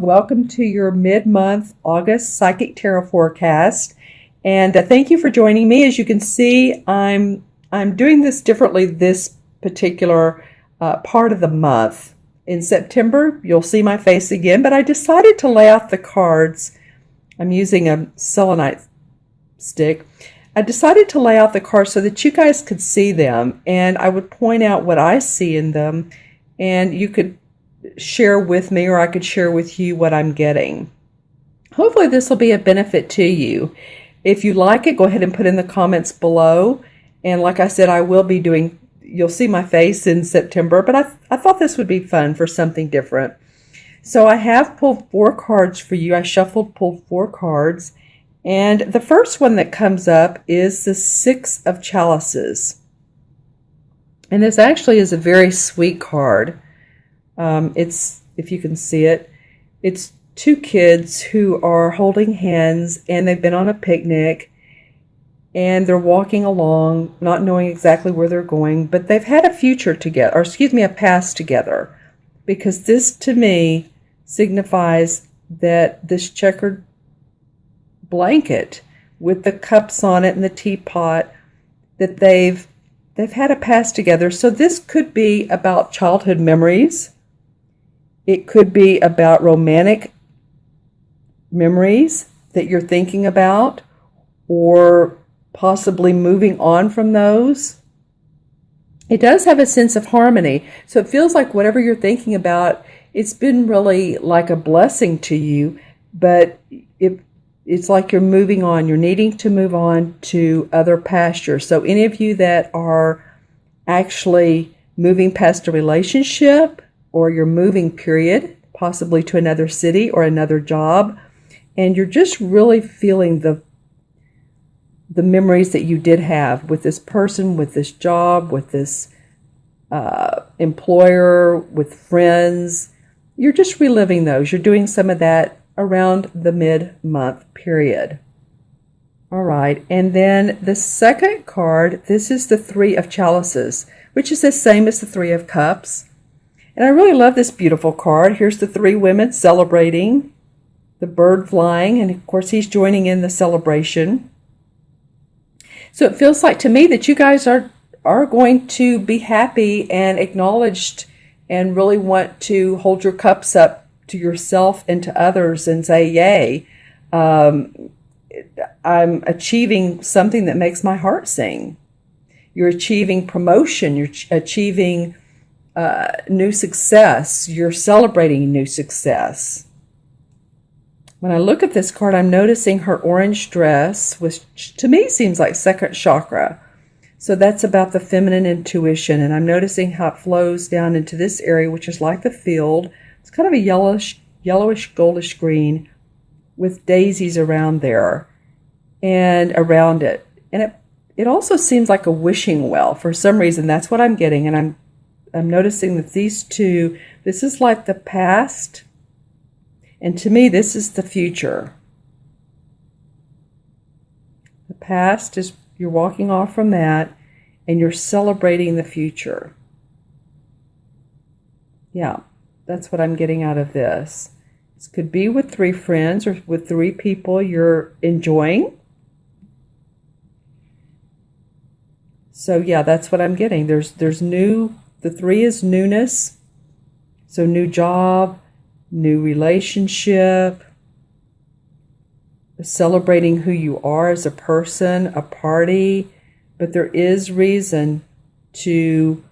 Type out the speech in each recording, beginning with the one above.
Welcome to your mid-month August Psychic Tarot forecast. And thank you for joining me. As you can see, I'm doing this differently this particular part of the month. In September, you'll see my face again, but I decided to lay out the cards. I'm using a selenite stick. I decided to lay out the cards so that you guys could see them, and I would point out what I see in them, and you could share with me, or I could share with you what I'm getting. Hopefully this will be a benefit to you. If you like it, go ahead and put in the comments below. And like I said, I will be doing, you'll see my face in September, but I thought this would be fun for something different. So I have pulled 4 cards for you. I pulled 4 cards. And the first one that comes up is the 6 of Chalices. And this actually is a very sweet card. It's, if you can see it, it's 2 kids who are holding hands, and they've been on a picnic, and they're walking along, not knowing exactly where they're going, but they've had a future together, or excuse me, a past together, because this to me signifies that this checkered blanket with the cups on it and the teapot, that they've had a past together. So this could be about childhood memories. It could be about romantic memories that you're thinking about, or possibly moving on from those. It does have a sense of harmony. So it feels like whatever you're thinking about, it's been really like a blessing to you, but it's like you're moving on. You're needing to move on to other pastures. So any of you that are actually moving past a relationship, or you're moving, period, possibly to another city or another job, and you're just really feeling the memories that you did have with this person, with this job, with this employer, with friends. You're just reliving those. You're doing some of that around the mid-month period. All right, and then the second card, this is the 3 of Chalices, which is the same as the 3 of Cups. And I really love this beautiful card. Here's the 3 women celebrating, the bird flying, and of course he's joining in the celebration. So it feels like to me that you guys are going to be happy and acknowledged, and really want to hold your cups up to yourself and to others and say, yay, I'm achieving something that makes my heart sing. You're achieving promotion. You're achieving new success. You're celebrating new success. When I look at this card, I'm noticing her orange dress, which to me seems like second chakra. So that's about the feminine intuition. And I'm noticing how it flows down into this area, which is like the field. It's kind of a yellowish, goldish green with daisies around there and around it. And it also seems like a wishing well. For some reason, that's what I'm getting. And I'm noticing that these 2, this is like the past, and to me, this is the future. The past is, you're walking off from that, and you're celebrating the future. Yeah, that's what I'm getting out of this. This could be with 3 friends, or with 3 people you're enjoying. So yeah, that's what I'm getting. There's new. The 3 is newness. So new job, new relationship, celebrating who you are as a person, a party. But there is reason to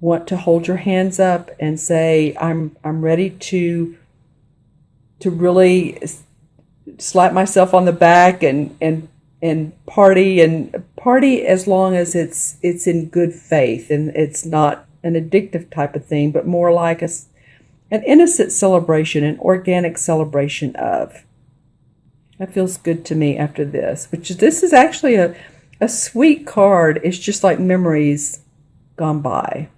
want to hold your hands up and say, I'm ready to really slap myself on the back and party as long as it's in good faith, and it's not an addictive type of thing, but more like an innocent celebration, an organic celebration of. That feels good to me after this, this is actually a sweet card. It's just like memories gone by.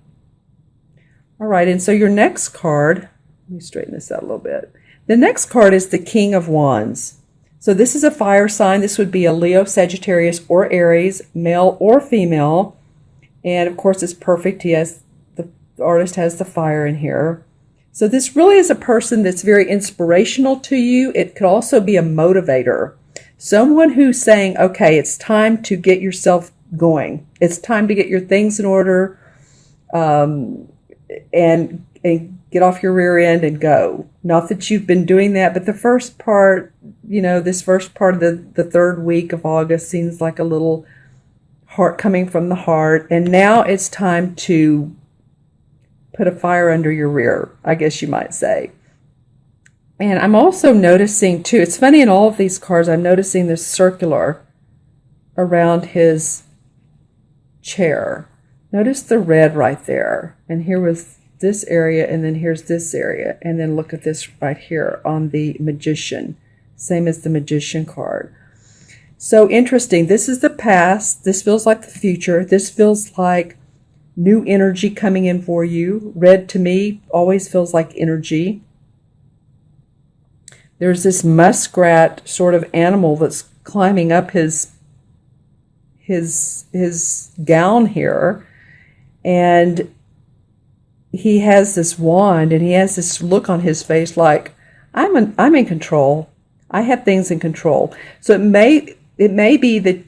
All right, and so your next card, let me straighten this out a little bit. The next card is the King of Wands. So this is a fire sign. This would be a Leo, Sagittarius, or Aries, male or female. And of course, it's perfect. The artist has the fire in here. So this really is a person that's very inspirational to you. It could also be a motivator. Someone who's saying, okay, it's time to get yourself going. It's time to get your things in order, and get off your rear end and go. Not that you've been doing that, but the first part, this first part of the third week of August seems like a little heart coming from the heart. And now it's time to put a fire under your rear, I guess you might say. And I'm also noticing too, it's funny in all of these cards, I'm noticing this circular around his chair. Notice the red right there. And here was this area, and then here's this area. And then look at this right here on the Magician. Same as the Magician card. So interesting. This is the past. This feels like the future. This feels like new energy coming in for you. Red to me always feels like energy. There's this muskrat sort of animal that's climbing up his gown here, and he has this wand, and he has this look on his face like, I'm in control. I have things in control. So it may be that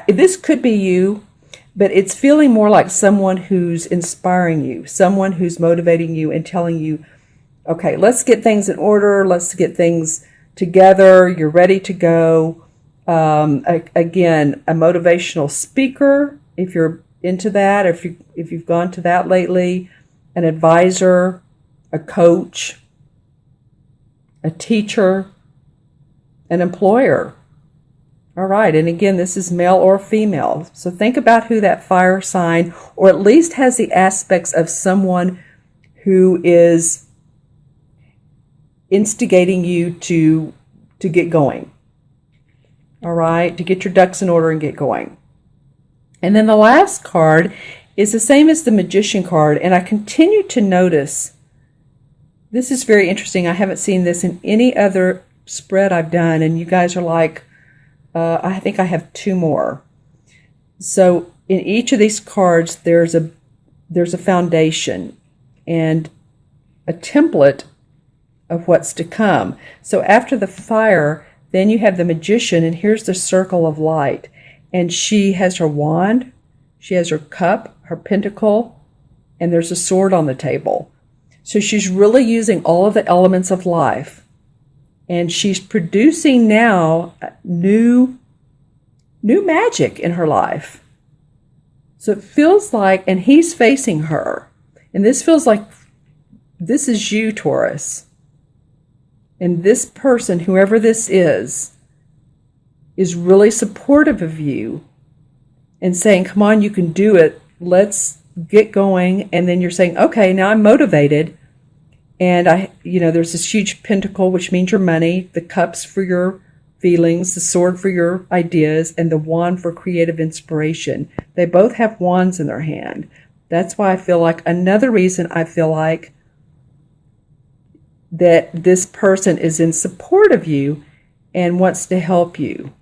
this could be you, but it's feeling more like someone who's inspiring you, someone who's motivating you and telling you, okay, let's get things in order. Let's get things together. You're ready to go. Again, a motivational speaker, if you're into that, if you've gone to that lately, an advisor, a coach, a teacher, an employer. All right, and again, this is male or female. So think about who that fire sign, or at least has the aspects of someone who is instigating you to get going. All right, to get your ducks in order and get going. And then the last card is the same as the Magician card, and I continue to notice, this is very interesting. I haven't seen this in any other spread I've done, and you guys are like, I think I have two more. So in each of these cards, there's a foundation and a template of what's to come. So after the fire, then you have the Magician, and here's the circle of light. And she has her wand, she has her cup, her pentacle, and there's a sword on the table. So she's really using all of the elements of life. And she's producing now new magic in her life. So it feels like, and he's facing her. And this feels like this is you, Taurus. And this person, whoever this is really supportive of you and saying, come on, you can do it. Let's get going. And then you're saying, okay, now I'm motivated. And there's this huge pentacle, which means your money, the cups for your feelings, the sword for your ideas, and the wand for creative inspiration. They both have wands in their hand. That's why I feel like, another reason I feel like that this person is in support of you and wants to help you.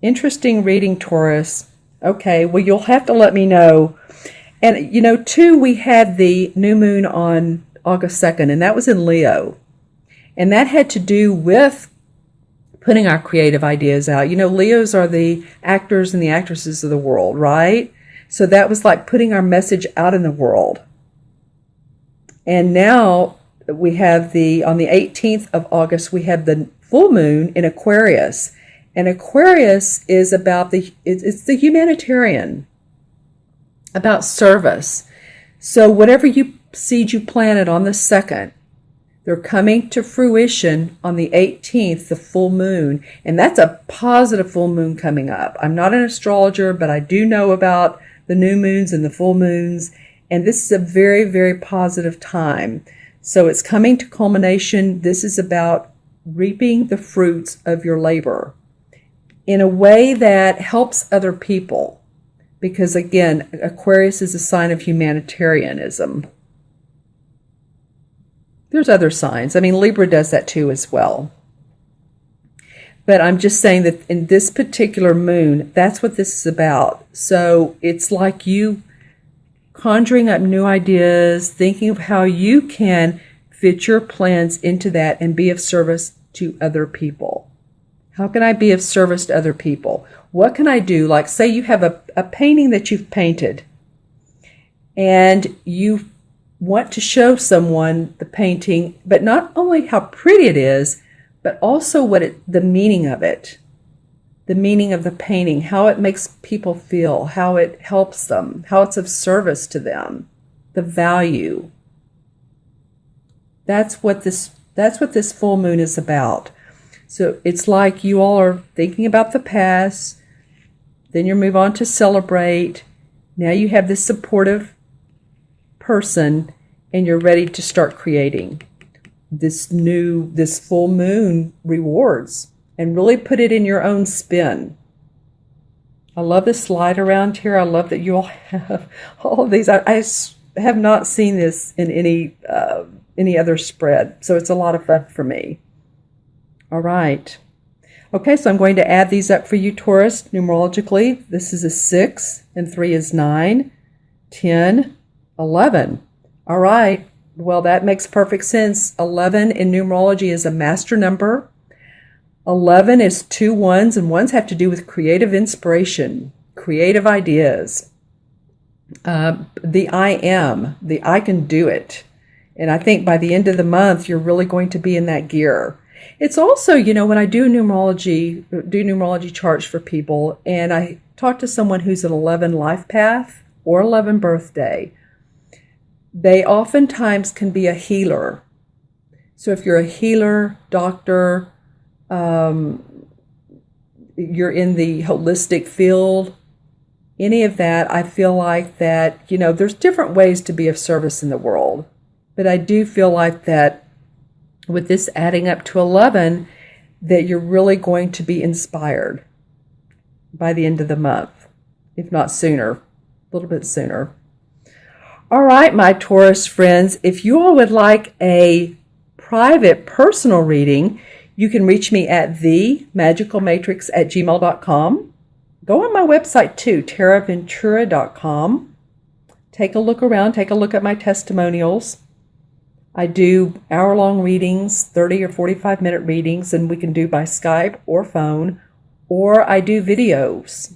Interesting reading, Taurus. Okay, well, you'll have to let me know. And, too, we had the new moon on August 2nd, and that was in Leo. And that had to do with putting our creative ideas out. Leos are the actors and the actresses of the world, right? So that was like putting our message out in the world. And now we have on the 18th of August, we have the full moon in Aquarius. And Aquarius is about it's the humanitarian, about service. So whatever seed you planted on the 2nd, they're coming to fruition on the 18th, the full moon. And that's a positive full moon coming up. I'm not an astrologer, but I do know about the new moons and the full moons. And this is a very, very positive time. So it's coming to culmination. This is about reaping the fruits of your labor in a way that helps other people. Because again, Aquarius is a sign of humanitarianism. There's other signs. I mean, Libra does that too as well. But I'm just saying that in this particular moon, that's what this is about. So it's like you conjuring up new ideas, thinking of how you can fit your plans into that and be of service to other people. How can I be of service to other people? What can I do? Like, say you have a painting that you've painted and you want to show someone the painting, but not only how pretty it is, but also the meaning of it, the meaning of the painting, how it makes people feel, how it helps them, how it's of service to them, the value. That's what this full moon is about. So it's like you all are thinking about the past, then you move on to celebrate. Now you have this supportive person and you're ready to start creating this full moon rewards and really put it in your own spin. I love this slide around here. I love that you all have all of these. I have not seen this in any other spread, so it's a lot of fun for me. All right. Okay, so I'm going to add these up for you, Taurus, numerologically. This is a 6, and 3 is 9, 10, 11. All right. Well, that makes perfect sense. 11 in numerology is a master number. 11 is 2 ones, and ones have to do with creative inspiration, creative ideas. The I can do it. And I think by the end of the month, you're really going to be in that gear. It's also, when I do numerology charts for people, and I talk to someone who's an 11 life path or 11 birthday, they oftentimes can be a healer. So if you're a healer, doctor, you're in the holistic field, any of that, I feel like that, there's different ways to be of service in the world. But I do feel like that with this adding up to 11, that you're really going to be inspired by the end of the month, if not sooner, a little bit sooner. All right, my Taurus friends, if you all would like a private personal reading, you can reach me at themagicalmatrix@gmail.com. Go on my website too, taraventura.com. Take a look around, take a look at my testimonials. I do hour-long readings, 30 or 45-minute readings, and we can do by Skype or phone. Or I do videos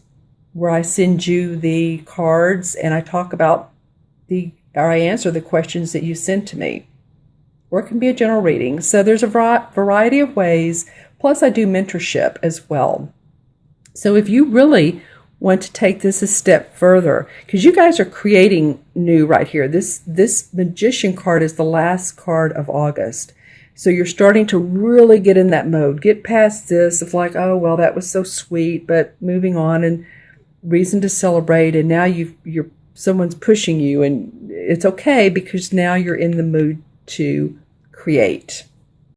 where I send you the cards and I talk about I answer the questions that you send to me. Or it can be a general reading. So there's a variety of ways. Plus I do mentorship as well. So if you really want to take this a step further, because you guys are creating new right here. This Magician card is the last card of August. So you're starting to really get in that mode. Get past this of like, oh, well, that was so sweet, but moving on and reason to celebrate. And now someone's pushing you, and it's okay because now you're in the mood to create.